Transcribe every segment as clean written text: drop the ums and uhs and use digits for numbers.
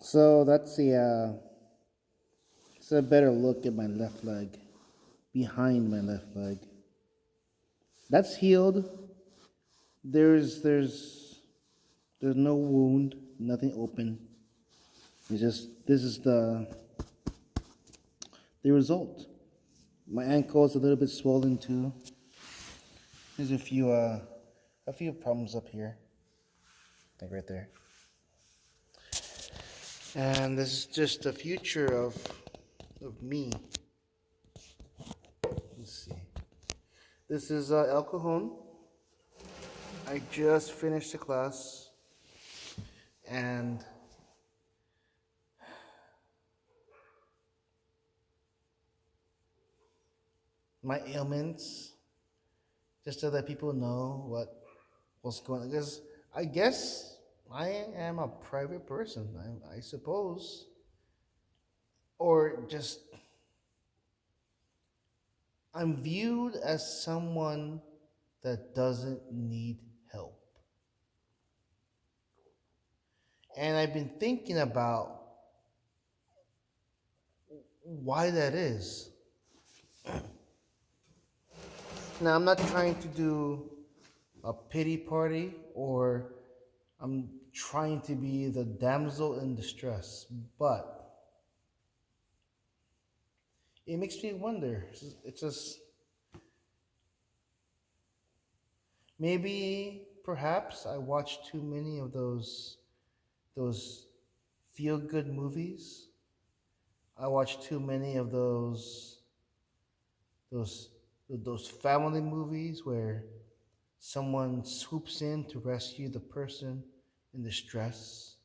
So that's a better look at my left leg, behind my left leg. That's healed. There's there's there's no wound, nothing open. It's just this is the result. My ankle is a little bit swollen too. There's a few problems up here, like right there. And this is just the future of me. Let's see. This is El Cajon. I just finished the class, and my ailments, just so that people know what's going on. Because I guess I am a private person, I suppose, or just I'm viewed as someone that doesn't need help. And I've been thinking about why that is. Now, I'm not trying to do a pity party or I'm trying to be the damsel in distress, but it makes me wonder. It's just maybe perhaps I watch too many of those feel good movies. I watch too many of those those family movies where someone swoops in to rescue the person in distress.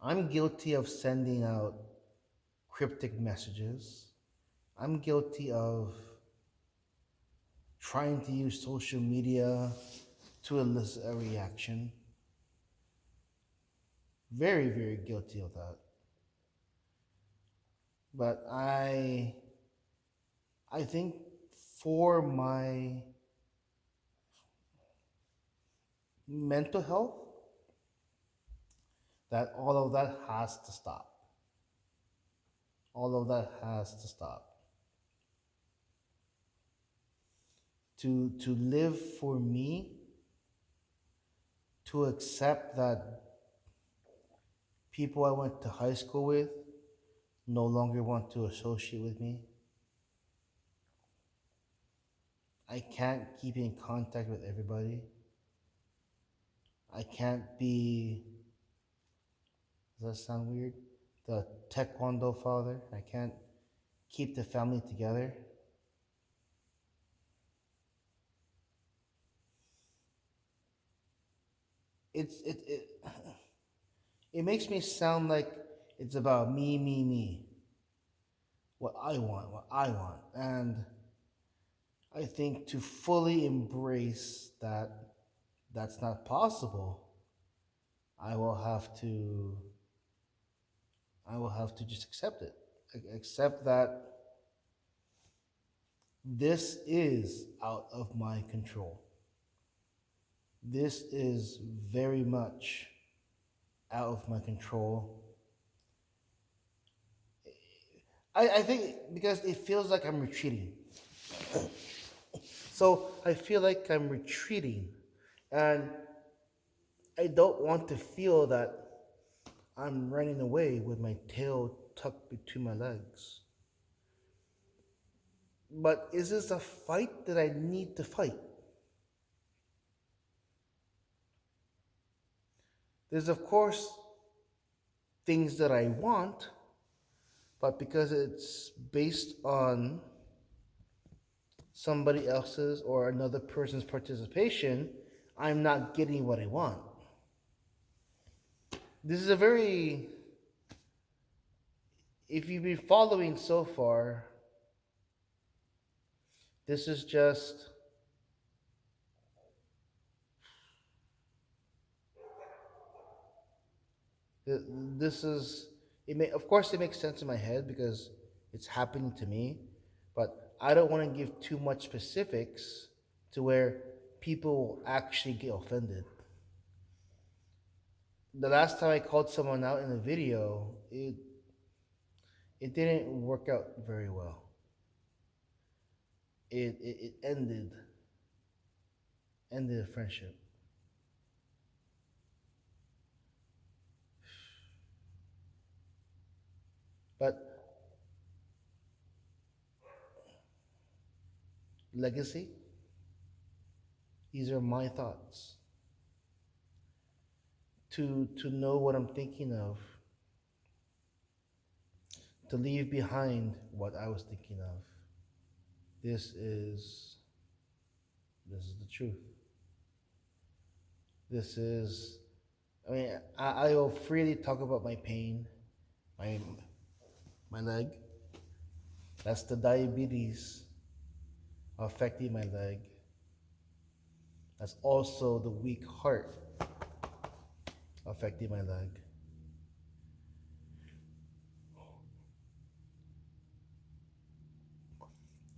I'm guilty of sending out cryptic messages. I'm guilty of trying to use social media to elicit a reaction. Very, very guilty of that. But I think for my mental health, that all of that has to stop. All of that has to stop. To live for me, to accept that people I went to high school with no longer want to associate with me. I can't keep in contact with everybody. I can't be, does that sound weird? The taekwondo father. I can't keep the family together. It it makes me sound like it's about me, me, me. What I want. And I think to fully embrace that that's not possible, I will have to I will have to just accept it. Accept that this is out of my control. This is very much out of my control. I think because it feels like I'm retreating. So I feel like I'm retreating. And I don't want to feel that I'm running away with my tail tucked between my legs. But is this a fight that I need to fight? There's, of course, things that I want, but because it's based on somebody else's or another person's participation, I'm not getting what I want. This is a very, if you've been following so far, this is just, this is, it may, of course, it makes sense in my head because it's happening to me, but I don't want to give too much specifics to where people will actually get offended. The last time I called someone out in a video, it didn't work out very well. It ended a friendship. But legacy, these are my thoughts. To know what I'm thinking of, to leave behind what I was thinking of. This is this is the truth. This is I mean I will freely talk about my pain, my my leg. That's the diabetes affecting my leg. That's also the weak heart affecting my leg.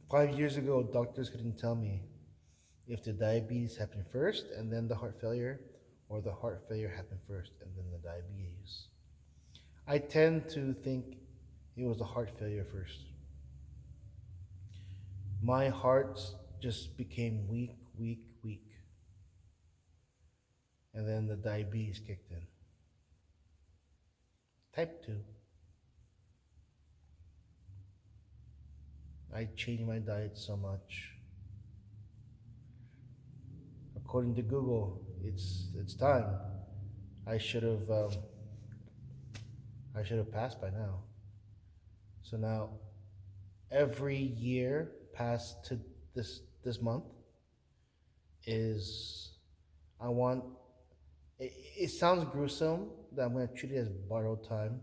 5 years ago, doctors couldn't tell me if the diabetes happened first and then the heart failure, or the heart failure happened first and then the diabetes. I tend to think it was the heart failure first. My heart just became weak, weak, weak. And then the diabetes kicked in. Type 2. I changed my diet so much. According to Google, it's time. I should have I should have passed by now. So now every year past to this month is I want it sounds gruesome that I'm going to treat it as borrowed time,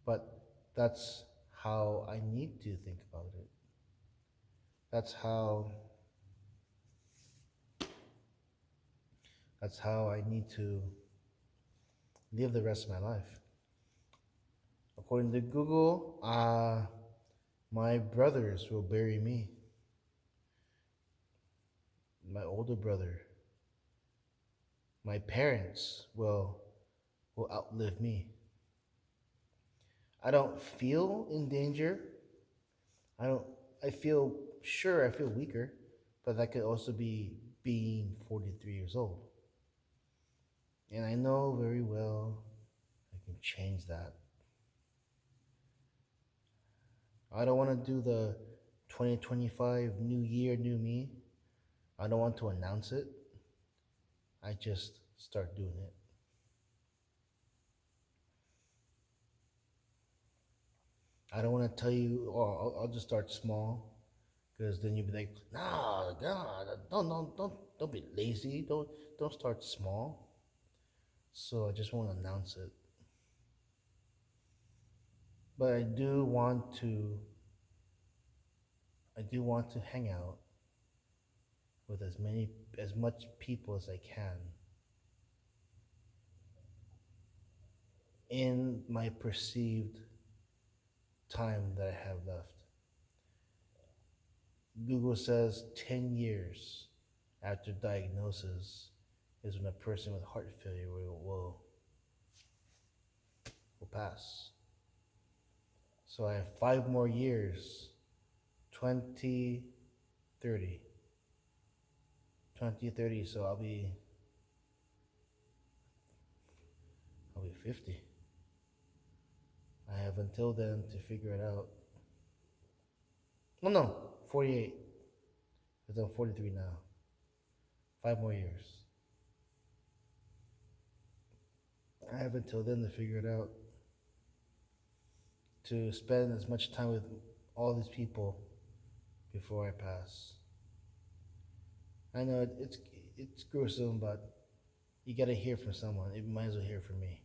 but that's how I need to think about it. That's how I need to live the rest of my life. According to Google, my brothers will bury me. My older brother, my parents will outlive me. I don't feel in danger. I don't. I feel sure. I feel weaker, but that could also be being 43 years old. And I know very well I can change that. I don't want to do the 2025 New Year, New Me. I don't want to announce it. I just start doing it. I don't want to tell you, oh, I'll just start small, because then you'll be like, no, no, don't be lazy. Don't start small. So I just won't announce it. But I do want to hang out with as much people as I can in my perceived time that I have left. Google says 10 years after diagnosis is when a person with heart failure will pass. So I have 5 more years, 2030. 2030, so I'll be 50. I have until then to figure it out. No, 48. Because I'm 43 now. 5 more years. I have until then to figure it out. To spend as much time with all these people before I pass. I know it's gruesome, but you gotta hear from someone. You might as well hear from me.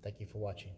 Thank you for watching.